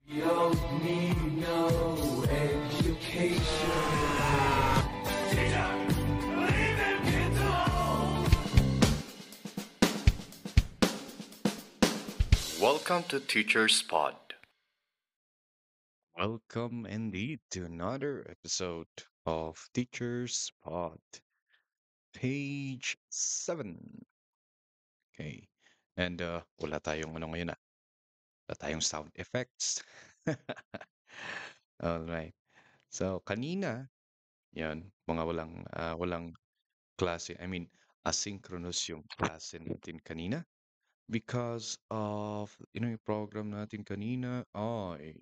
You don't need no education. Teacher, leave them kids alone. Welcome to Teacher's Pod. Welcome indeed to another episode of Teacher's Pod, page 7. Okay. And wala tayong ano ngayon wala tayong sound effects. All right. So kanina, 'yan, mga walang klase. I mean, asynchronous yung klase natin kanina because of yung program natin kanina ay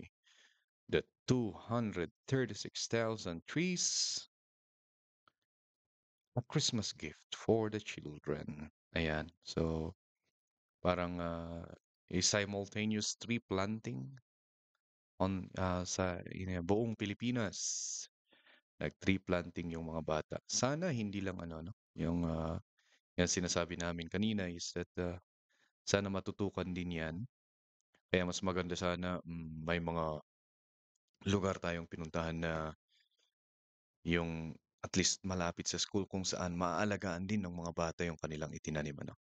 the 236,000 trees, a Christmas gift for the children. Ayan. So, parang a simultaneous tree planting sa buong Pilipinas. Nag-tree planting yung mga bata. Sana hindi lang ano, no? Yung sinasabi namin kanina is that sana matutukan din yan. Kaya mas maganda sana may mga lugar tayong pinuntahan na yung at least malapit sa school kung saan maaalagaan din ng mga bata yung kanilang itinanim, ano.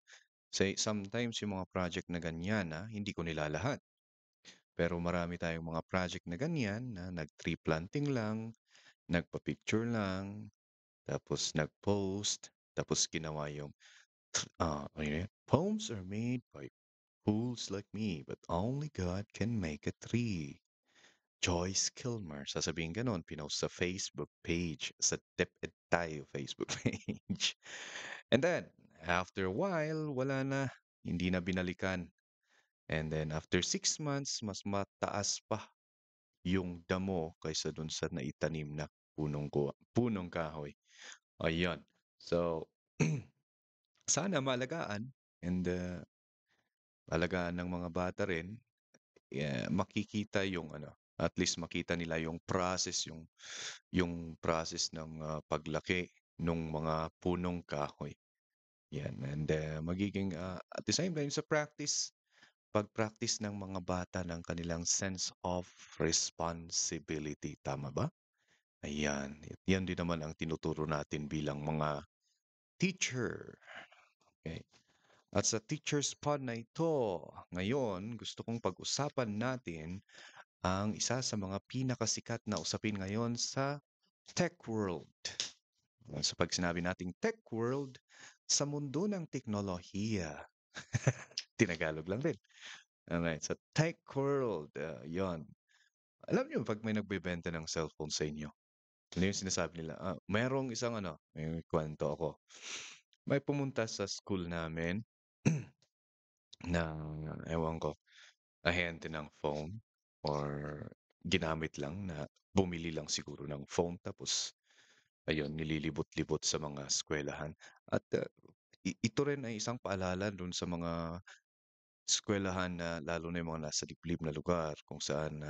Sometimes yung mga project na ganyan, hindi ko nilalahat. Pero marami tayong mga project na ganyan na nag-tree planting lang, nagpa-picture lang, tapos nag-post, tapos ginawa yung ano yun? Poems are made by fools like me, but only God can make a tree. Joyce Kilmer, sasabihin ganon, pinost sa Facebook page, sa DepEd Tayo Facebook page. And then, after a while, wala na, hindi na binalikan. And then, after 6 months, mas mataas pa yung damo kaysa dun sa naitanim na punong kahoy. Ayun. So, sana malagaan and alagaan ng mga bata rin, makikita yung ano, at least makita nila yung process ng paglaki ng mga punong kahoy. Yan. And magiging at the same time sa pag-practice ng mga bata ng kanilang sense of responsibility. Tama ba? Ayan. Yan din naman ang tinuturo natin bilang mga teacher. Okay. At sa Teacher's Pod na ito, ngayon gusto kong pag-usapan natin ang isa sa mga pinakasikat na usapin ngayon sa tech world. Sa pag sinabi nating tech world, sa mundo ng teknolohiya. Tinagalog lang rin. Alright, sa tech world, yon. Alam niyo pag may nagbebenta ng cellphone sa inyo, ano yung sinasabi nila? Merong isang ano, may kwento ako. May pumunta sa school namin na ewan ko, ahente ng phone or ginamit lang na bumili lang siguro ng phone tapos ayun, nililibot-libot sa mga eskwelahan. At ito rin ay isang paalala dun sa mga eskwelahan na lalo na yung mga nasa liblib na lugar kung saan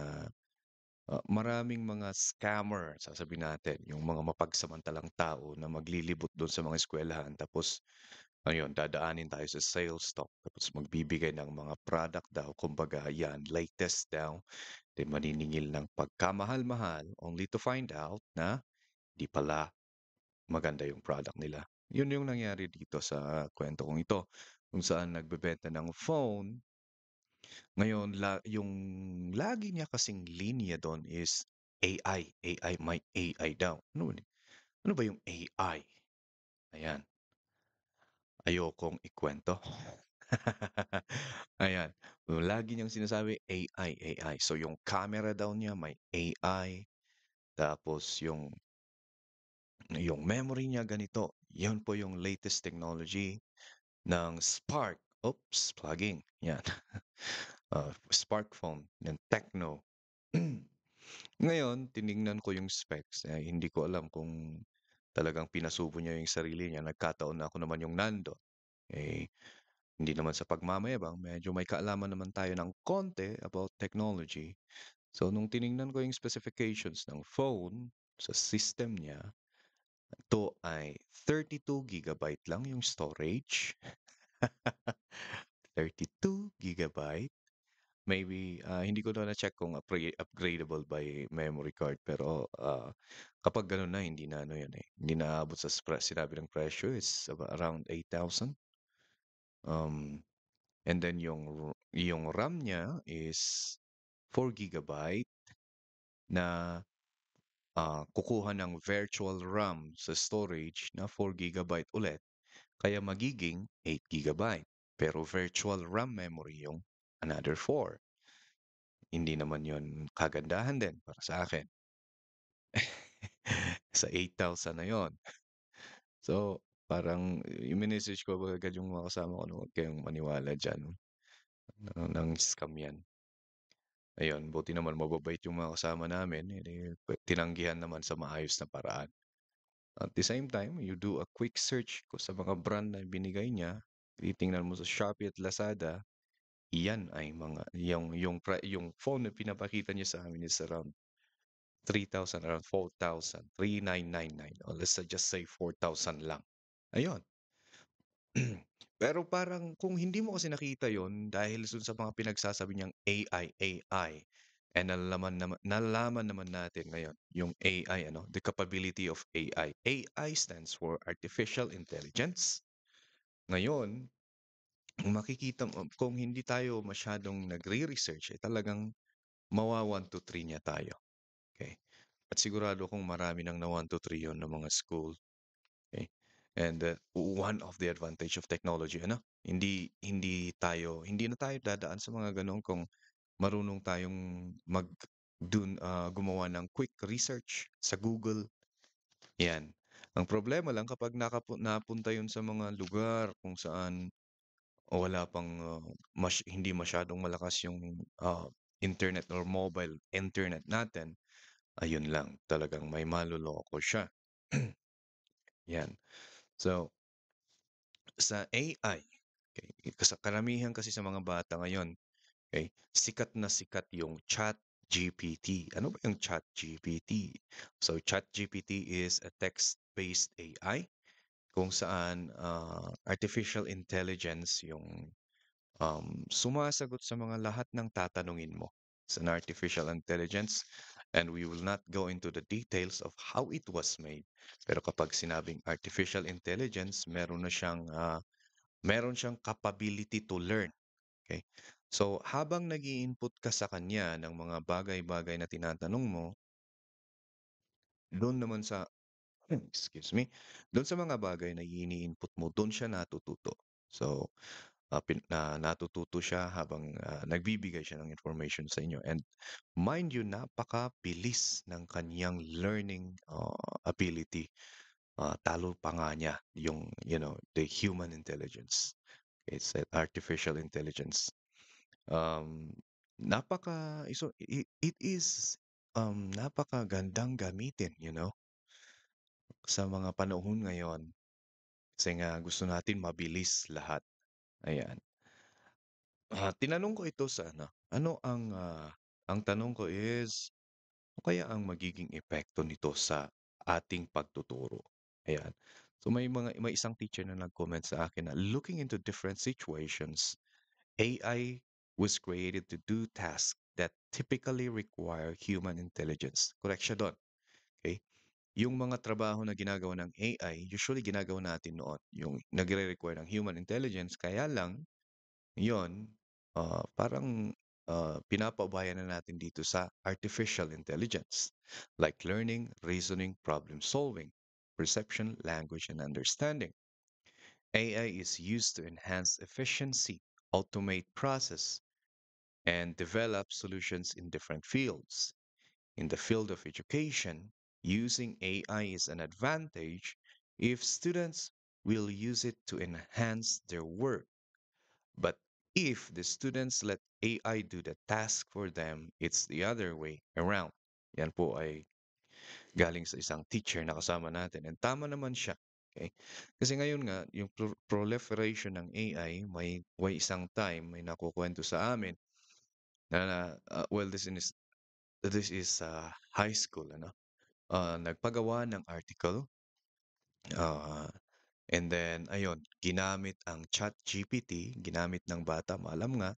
maraming mga scammer, sasabihin natin, yung mga mapagsamantalang tao na maglilibot doon sa mga eskwelahan tapos ayun, dadaanin tayo sa sales talk tapos magbibigay ng mga product daw, kumbaga yan, latest daw, then maniningil ng pagkamahal-mahal only to find out na di pala maganda yung product nila. Yun yung nangyari dito sa kwento kong ito, kung saan nagbebenta ng phone. Ngayon, yung lagi niya kasing linya doon is AI, AI, may AI daw. Ano ba yung AI? Ayan, ayokong ikwento. Ayan, lagi niyang sinasabi AI, AI. So yung camera daw niya may AI, tapos yung memory niya ganito. Yan po yung latest technology ng Spark. Oops, plugging. Yan. Spark phone ng Tecno. Ngayon, tiningnan ko yung specs, hindi ko alam kung talagang pinasubo niya yung sarili niya. Nagkataon na ako naman yung nando. Eh, hindi naman sa pagmamayabang, medyo may kaalaman naman tayo ng konti about technology. So, nung tiningnan ko yung specifications ng phone sa system niya, ito ay 32 GB lang yung storage. 32 GB. maybe, hindi ko na na-check kung upgradable by memory card pero, kapag gano'n na hindi na ano 'yun, eh, hindi na aabot sa sinabi ng presyo is around 8,000. And then yung RAM niya is 4 GB na, kukuha ng virtual RAM sa storage na 4 GB ulit, kaya magiging 8 GB. Pero virtual RAM memory yung another 4. Hindi naman yon kagandahan din para sa akin. Sa 8,000 na yon. So, parang i-message ko agad yung mga kasama ko na huwag kayong maniwala diyan, ng scam 'yan. Ayun, buti naman mababait yung mga kasama namin, eh, tinanggihan naman sa maayos na paraan. At the same time, you do a quick search ko sa mga brand na binigay niya, titingnan mo sa Shopee at Lazada, iyan ay mga yung phone na pinapakita niya sa amin is around 3,000, around 4,000, 3,999, or let's just say 4,000 lang. Ayun. Pero parang kung hindi mo kasi nakita yon dahil dun sa mga pinagsasabi niyang AI, and nalalaman naman natin ngayon yung AI, ano, the capability of AI. AI stands for Artificial Intelligence. Ngayon, makikita mo kung hindi tayo masyadong nagre-research, eh, talagang mawa-1 to 3 niya tayo, okey? At sigurado kong marami ng na-1 to 3 yun ng mga school. Okay. And one of the advantage of technology, ano, hindi na tayo dadaan sa mga ganoon kung marunong tayong gumawa ng quick research sa Google, 'yan. Ang problema lang kapag napunta 'yun sa mga lugar kung saan wala pang, hindi masyadong malakas yung, internet or mobile internet natin, ayun lang, talagang may maloloko siya. 'Yan. So sa AI, okey, karamihan kasi sa mga bata ngayon, okey, sikat na sikat yung ChatGPT. Ano ba yung ChatGPT? So, ChatGPT is a text-based AI kung saan, artificial intelligence yung, sumasagot sa mga lahat ng tatanungin mo. It's an artificial intelligence, and we will not go into the details of how it was made. Pero kapag sinabing artificial intelligence, meron siyang capability to learn, okay. So, habang nag-i-input ka sa kanya ng mga bagay-bagay na tinatanong mo, do'n naman sa excuse me, do'n sa mga bagay na ini-input mo, do'n siya natututo. So, natututo siya habang, nagbibigay siya ng information sa inyo, and mind you, napakabilis ng kaniyang learning, ability. Talo pa nga niya yung, the human intelligence. It's an artificial intelligence. Um, it is, napakagandang gamitin, sa mga panahon ngayon. Kasi nga gusto natin mabilis lahat, ayan. Tinanong ko ito sa ang tanong ko is, ano kaya ang magiging epekto nito sa ating pagtuturo? Ayan. So may isang teacher na nag-comment sa akin na, "Looking into different situations, AI was created to do tasks that typically require human intelligence." Correct siya do'n, okey? Yung mga trabaho na ginagawa ng AI, usually ginagawa natin noon, yung nagre-require ng human intelligence, kaya lang yon, parang, pinapaubaya na natin dito sa artificial intelligence, like learning, reasoning, problem solving, perception, language, and understanding. AI is used to enhance efficiency, automate process, and develop solutions in different fields. In the field of education, using AI is an advantage if students will use it to enhance their work. But if the students let AI do the task for them, it's the other way around. Yan po ay galing sa isang teacher na kasama natin. And tama naman siya. Okay? Kasi ngayon nga, yung proliferation ng AI, may isang time, may nakukwento sa amin na, well, this is high school, ano? Nagpagawa ng article, uh, and then ayun, ginamit ang ChatGPT, ginamit ng bata, maalam nga,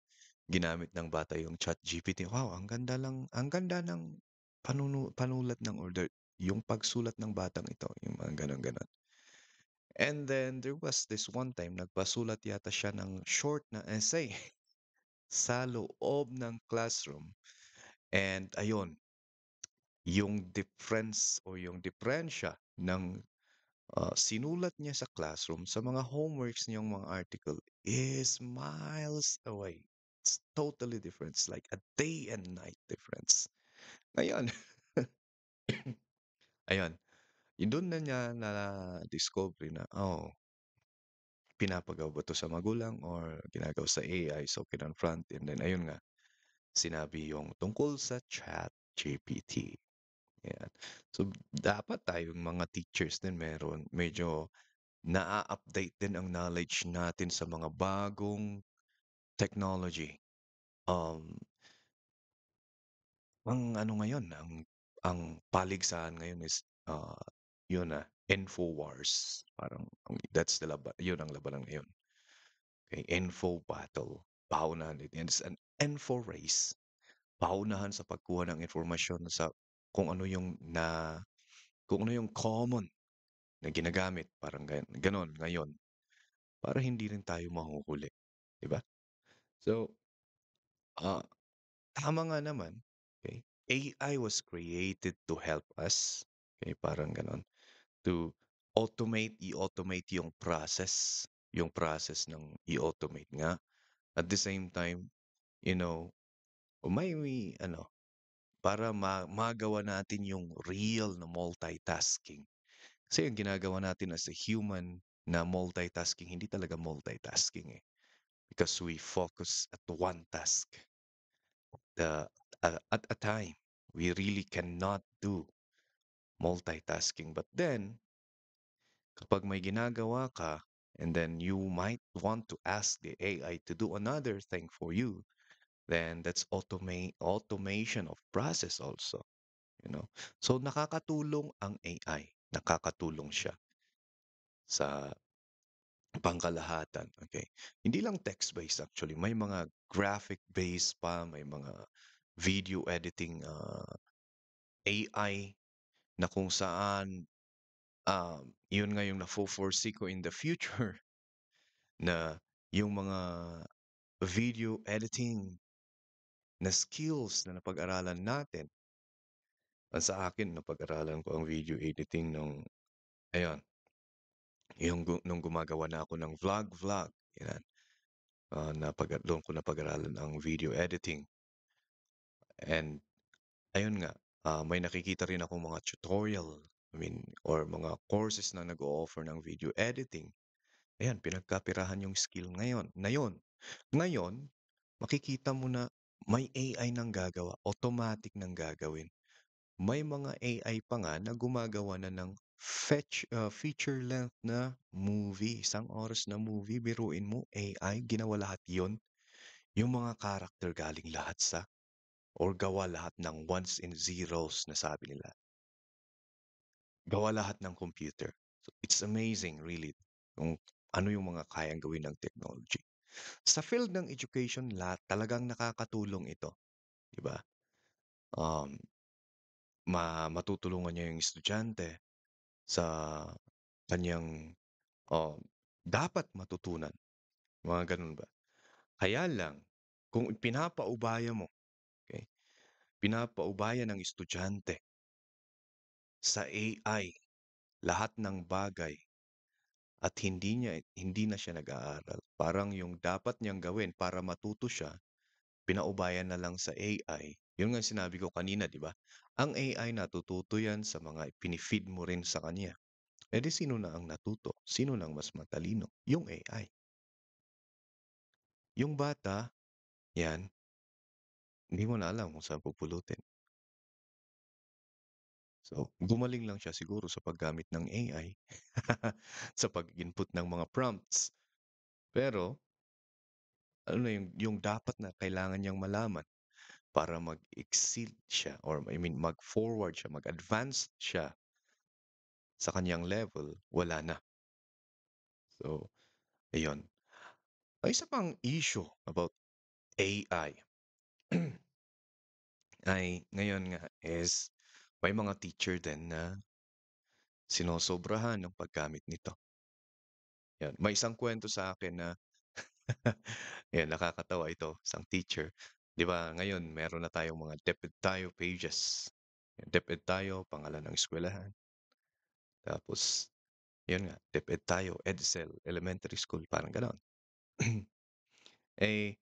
ginamit ng bata yung ChatGPT. Wow, ang ganda ng panulat ng order, yung pagsulat ng batang ito, yung mga gano'n, gano'n. And then there was this one time nagpasulat yata siya ng short na essay sa loob ng classroom and ayun, yung difference o yung diperensya ng, sinulat niya sa classroom sa mga homeworks niyang mga article is miles away. It's totally different. It's like a day and night difference. Ngayon, ayun, yun dun na niya na-discover na, oh, pinapagawa ba 'to sa magulang or ginagawa sa AI? So, kinonfront and then ayun nga, sinabi yung tungkol sa ChatGPT, yan. So, dapat tayong mga teachers din meron medyo naa-update din ang knowledge natin sa mga bagong technology. Um, ang ano ngayon, ang paligsahan ngayon is, yun na, Infowars. Parang that's the yun ang labanan ngayon. Okay, info battle. Paunahan it. It's an info race. Paunahan sa pagkuha ng informasyon sa kung ano yung na kung ano yung common na ginagamit. Parang ganon ngayon. Para hindi rin tayo mahuhuli. 'Di ba? So, ah, tama nga naman, okay? AI was created to help us, okay, parang gano'n. To i-automate yung process ng i-automate nga. At the same time, you know, may ano, para magawa natin yung real na multitasking. Kasi yung ginagawa natin as a human na multitasking, hindi talaga multitasking eh. Because we focus at one task the at a time. We really cannot do multitasking. But then, kapag may ginagawa ka, and then you might want to ask the AI to do another thing for you, then that's automation of process also, you know. So nakakatulong ang AI, nakakatulong siya sa pangkalahatan, okay? Hindi lang text-based actually, may mga graphic-based pa, may mga video editing AI na kung saan yun nga yung nafo-foresee ko in the future na yung mga video editing na skills na napag-aralan natin. Sa akin, napag-aralan ko ang video editing nung, ayun, nung gumagawa na ako ng vlog, yan. Doon ko napag-aralan ang video editing. And ayun nga, may nakikita rin akong mga tutorial, I mean, or mga courses na nag-o-offer ng video editing. Ayan, pinagkapirahan yung skill ngayon na yun. Ngayon, makikita mo na may AI nang gagawa, automatic nang gagawin. May mga AI pa nga na gumagawa na ng feature length na movie, isang oras na movie, biruin mo, AI, ginawa lahat yon. Yung mga character galing lahat sa, or gawa lahat ng ones and zeros na sabi nila. Gawa lahat ng computer. So, it's amazing really kung ano yung mga kayang gawin ng technology. Sa field ng education, lahat talagang nakakatulong ito, 'di ba? Um, matutulungan niya yung estudyante sa kanyang dapat matutunan, mga gano'n ba. Kaya lang, kung pinapaubaya mo, okay, pinapaubaya ng estudyante sa AI lahat ng bagay at hindi na siya nag-aaral. Parang yung dapat niyang gawin para matuto siya, pinaubayan na lang sa AI. Yun nga sinabi ko kanina, 'di ba? Ang AI natututo yan sa mga pinifeed mo rin sa kanya. Eh di sino na ang natuto? Sino nang mas matalino? Yung AI. Yung bata, yan, hindi mo na alam kung saan pupulutin. So, gumaling lang siya siguro sa paggamit ng AI, sa pag-input ng mga prompts. Pero, ano na yung dapat na kailangan niyang malaman para mag-exceed siya or I mean mag-forward siya, mag-advance siya sa kanyang level, wala na. So, ayun. Ay, isa pang issue about AI ay ngayon nga is may mga teacher din na sinosobrahan ng paggamit nito. Yan, may isang kwento sa akin na yan, nakakatawa ito, isang teacher. 'Di ba ngayon meron na tayong mga DepEd Tayo pages. DepEd Tayo, pangalan ng eskuwelahan. Tapos, yun nga, DepEd Tayo, EDSEL, Elementary School, parang gano'n. Eh,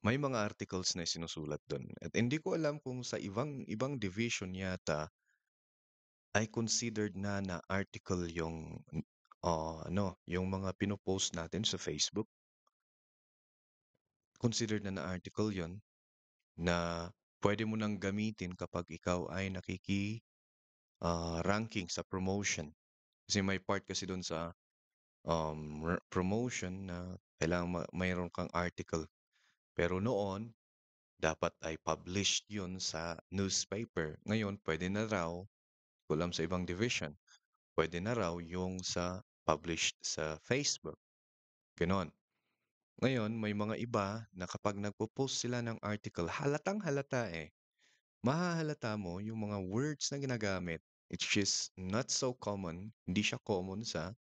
may mga articles na sinusulat do'n at hindi ko alam kung sa ibang ibang division yata ay considered na article yung, ano, yung mga pino-post natin sa Facebook. Considered na article yon na pwede mo nang gamitin kapag ikaw ay ranking sa promotion. Kasi may part kasi do'n sa, promotion na kailangan mayroon kang article. Pero noon, dapat ay published 'yun sa newspaper. Ngayon puwede na raw, kulam sa ibang division, puwede na raw yung sa published sa Facebook, gano'n. Ngayon may mga iba na kapag nagpo-post sila ng article, halatang-halata, eh. Mahahalata mo yung mga words na ginagamit, which is not so common, hindi siya common sa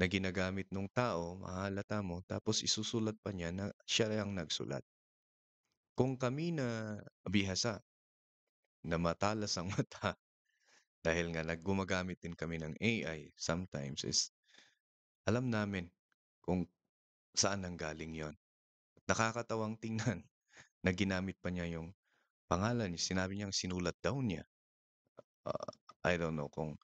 na ginagamit nung tao, mahahalata mo tapos isusulat pa niya na siya ang nagsulat. Kung kami na bihasa, na matalas ang mata dahil nga gumagamit din kami ng AI sometimes is alam namin kung saan nanggaling yon. Nakakatawang tingnan na ginamit pa niya yung pangalan niya, sinabi niyang sinulat daw niya. Ah, I don't know kung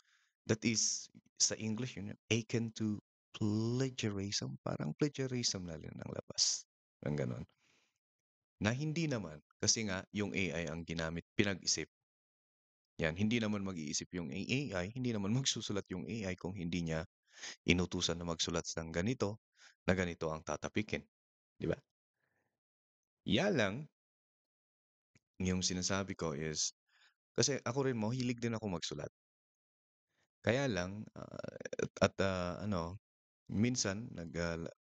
that is sa English yun akin to plagiarism, parang plagiarism na rin ang labas, ng gano'n. Na hindi naman, kasi nga yung AI ang ginamit, pinag-isip. Yan, hindi naman mag-iisip yung AI, hindi naman magsusulat yung AI kung hindi niya inutusan na magsulat ng ganito, na ganito ang tatapikin, 'di ba? Yan lang, yung sinasabi ko is kasi ako rin mahilig din ako magsulat. Kaya lang, ano, minsan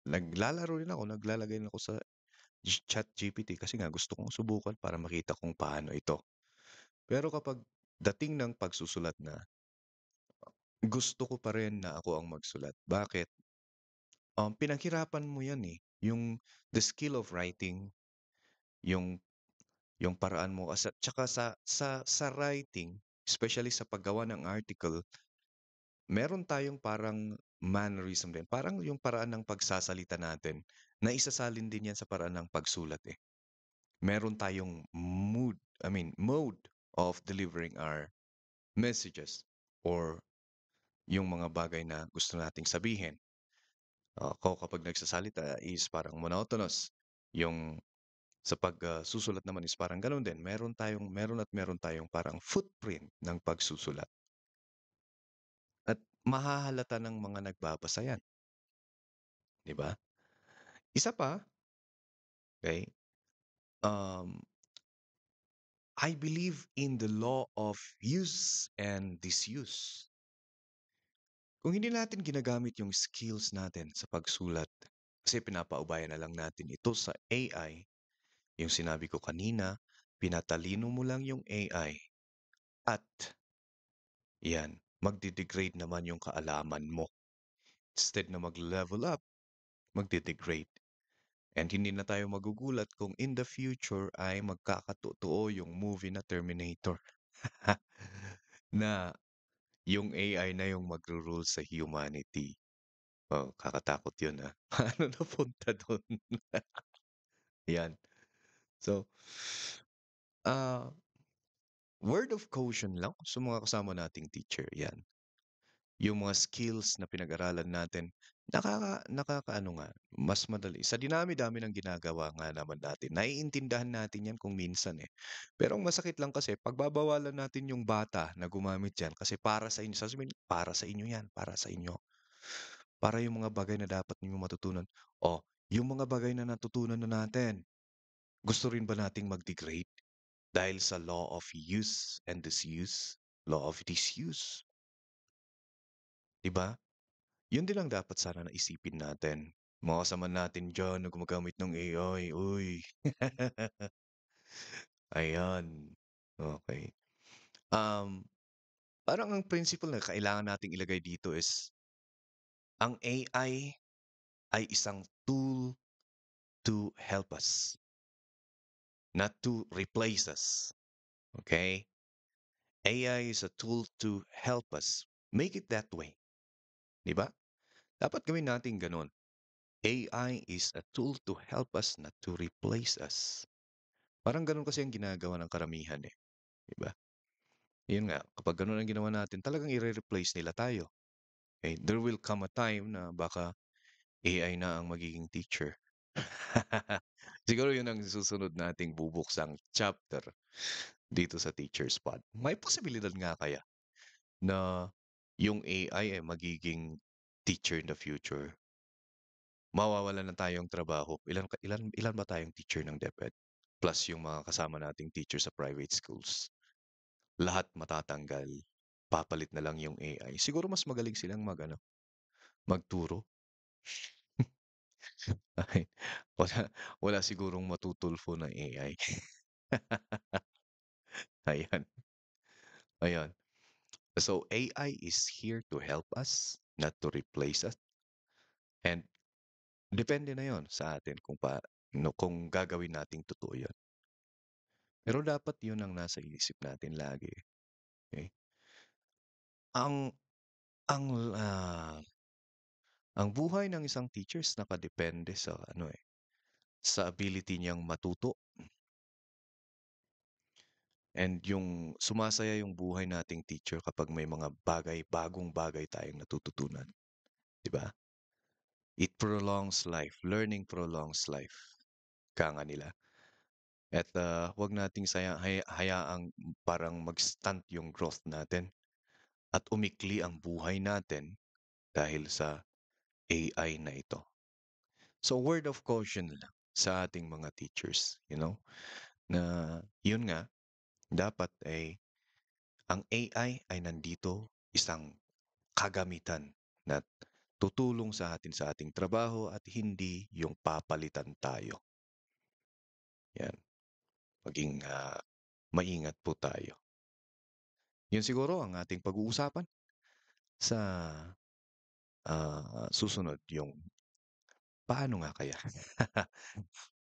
naglalaro rin ako, naglalagay rin ako sa ChatGPT kasi nga gusto kong subukan para makita kung paano ito. Pero kapag dating ng pagsusulat na, gusto ko pa rin na ako ang magsulat. Bakit? Pinaghirapan mo 'yan, eh, yung the skill of writing, yung yung paraan mo tsaka sa writing, especially sa paggawa ng article, meron tayong parang mannerism din, parang yung paraan ng pagsasalita natin, na isasalin din 'yan sa paraan ng pagsulat, eh. Meron tayong mode of delivering our messages or yung mga bagay na gusto nating sabihin. Ako kapag nagsasalita is parang monotonous. Yung susulat naman is parang gano'n din. Meron tayong parang footprint ng pagsusulat at mahahalata ng mga nagbabasa 'yan, 'di ba? Isa pa, okey, um, I believe in the law of use and disuse. Kung hindi natin ginagamit yung skills natin sa pagsulat, kasi pinapaubayan na lang natin ito sa AI, yung sinabi ko kanina, pinatalino mo lang yung AI at 'yan, magde-degrade naman yung kaalaman mo. Instead na mag-level up, magde-degrade. And hindi na tayo magugulat kung in the future ay magkakatotoo yung movie na Terminator. Na yung AI na yung magru-rule sa humanity. Oh, kakatakot yun, Paano napunta dun? 'Yan. So, ah, word of caution lang sa mga kasama nating teacher, 'yan. Yung mga skills na pinag-aralan natin, nakakaano nga, mas madali sa dinami-dami ng ginagawa nga naman natin, naiintindihan natin 'yan kung minsan, eh. Pero ang masakit lang kasi pagbabawalan natin yung bata na gumamit diyan kasi para sa inyo, sasabihin, "Para sa inyo 'yan, para sa inyo." Para yung mga bagay na dapat ninyong matutunan. Oh, yung mga bagay na natutunan na natin, gusto rin ba nating mag-degrade dahil sa law of use and disuse? Law of disuse, 'di ba? Yun din ang dapat sana na isipin natin. Mga kasamahan natin diyan na gumagamit ng AI, uy. Ayan, okey. Um, Parang ang principle na kailangan nating ilagay dito is, ang AI ay isang tool to help us, not to replace us, okey? AI is a tool to help us. Make it that way, 'di ba? Dapat gawin natin gano'n. AI is a tool to help us, not to replace us. Parang gano'n kasi ang ginagawa ng karamihan, eh, 'di ba? 'Yun nga, kapag gano'n ang ginawa natin talagang ire-replace nila tayo. Eh, there will come a time na baka AI na ang magiging teacher. Siguro 'yun ang susunod nating bubuksang chapter dito sa Teacher's Pod. May posibilidad nga kaya na yung AI ay magiging teacher in the future? Mawawalan na tayong trabaho. Ilan ba tayong teacher ng DepEd? Plus yung mga kasama nating teacher sa private schools. Lahat matatanggal. Papalit na lang yung AI. Siguro mas magaling silang magturo. Ay, wala sigurong matutulfo na AI. Ayan, ayan. So AI is here to help us, not to replace us. And depende na 'yon sa atin kung gagawin nating totoo 'yon. Pero dapat 'yun ang nasa isip natin lagi, okey? Ang ang, ah, ang buhay ng isang teachers nakadepende sa sa ability niyang matuto and yung sumasaya yung buhay nating teacher kapag may mga bagong bagay tayong natututunan, 'di ba? It prolongs life, learning prolongs life, ika nga nila. At, 'wag nating hayaang parang mag-stunt yung growth natin at umikli ang buhay natin dahil sa AI na ito. So, word of caution lang sa ating mga teachers, na yun nga, dapat ay ang AI ay nandito isang kagamitan na tutulong sa atin sa ating trabaho at hindi yung papalitan tayo. Yan, maging maingat po tayo. Yun siguro ang ating pag-uusapan sa susunod yung paano nga kaya?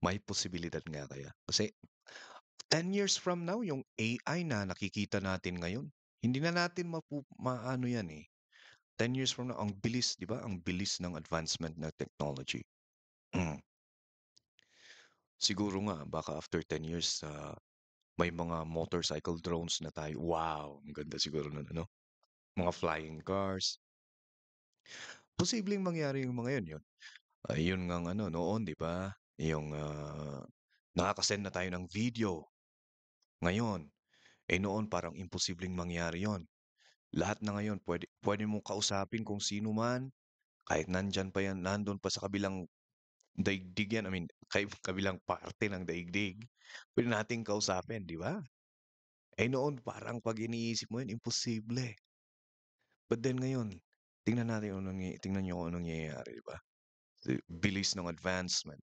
May posibilidad nga kaya? Kasi 10 years from now, yung AI na nakikita natin ngayon, hindi na natin maano yan eh. 10 years from now, ang bilis, di ba? Ang bilis ng advancement ng technology. Mm. Siguro nga, baka after 10 years, may mga motorcycle drones na tayo. Wow! Ang ganda siguro nun, ano? Mga flying cars. Posibleng mangyari yung mga yun. Yun ngang noon, di ba? Yung nakakasend na tayo ng video. Ngayon, noon parang imposibleng mangyari yon. Lahat na ngayon pwede mong kausapin kung sino man, kahit nandyan pa yan, nandun pa sa kabilang daigdig yan, I mean, kabilang parte ng daigdig, pwede nating kausapin, di ba? Noon parang 'pag iniisip mo yun imposible. But then ngayon, tingnan niyo kung anong nangyayari, di ba? Bilis ng advancement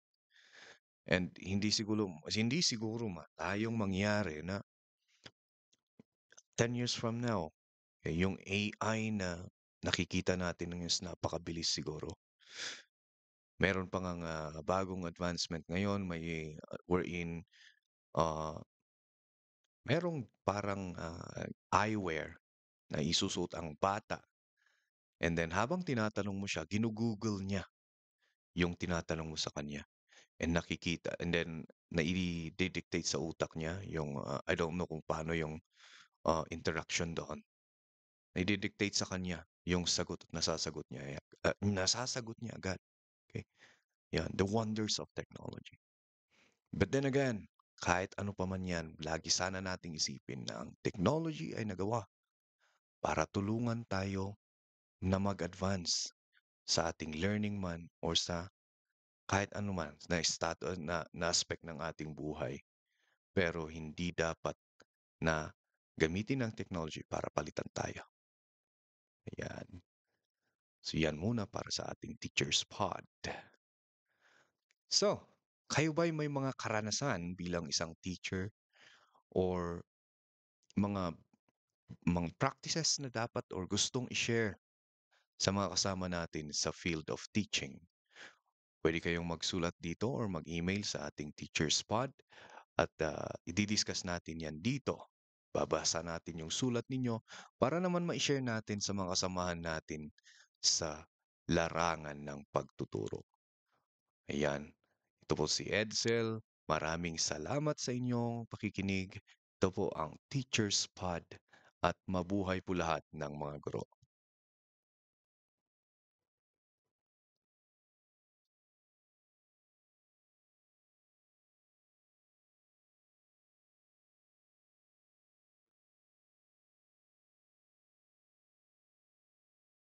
and hindi siguro tayong mangyari na 10 years from now, yung AI na nakikita natin ngayon is napakabilis siguro. Meron pa ngang, bagong advancement ngayon wherein, ah, merong parang, eyewear na isusuot ang bata and then habang tinatanong mo siya, niya yung tinatanong mo sa kanya and nakikita and then naide-dictate sa utak niya yung, I don't know kung paano yung, interaction doon. Naide-dictate sa kanya yung sagot at nasasagot niya agad, okey? 'Yan, the wonders of technology. But then again, kahit ano pa man 'yan, lagi sana nating isipin na ang technology ay nagawa para tulungan tayo na mag-advance sa ating learning man or sa kahit ano man na aspect ng ating buhay. Pero hindi dapat na gamitin ang technology para palitan tayo, ayan. So, 'yan muna para sa ating Teacher's Pod. So, kayo ba'y may mga karanasan bilang isang teacher or mga practices na dapat or gustong i-share sa mga kasama natin sa field of teaching? Puwede kayong magsulat dito or mag-email sa ating Teacher's Pod at, idi-discuss natin 'yan dito. Babasa natin yung sulat ninyo para naman mai-share natin sa mga kasamahan natin sa larangan ng pagtuturo. Ayan, ito po si Edsel. Maraming salamat sa inyong pakikinig. Ito po ang Teacher's Pod at mabuhay po lahat ng mga guro.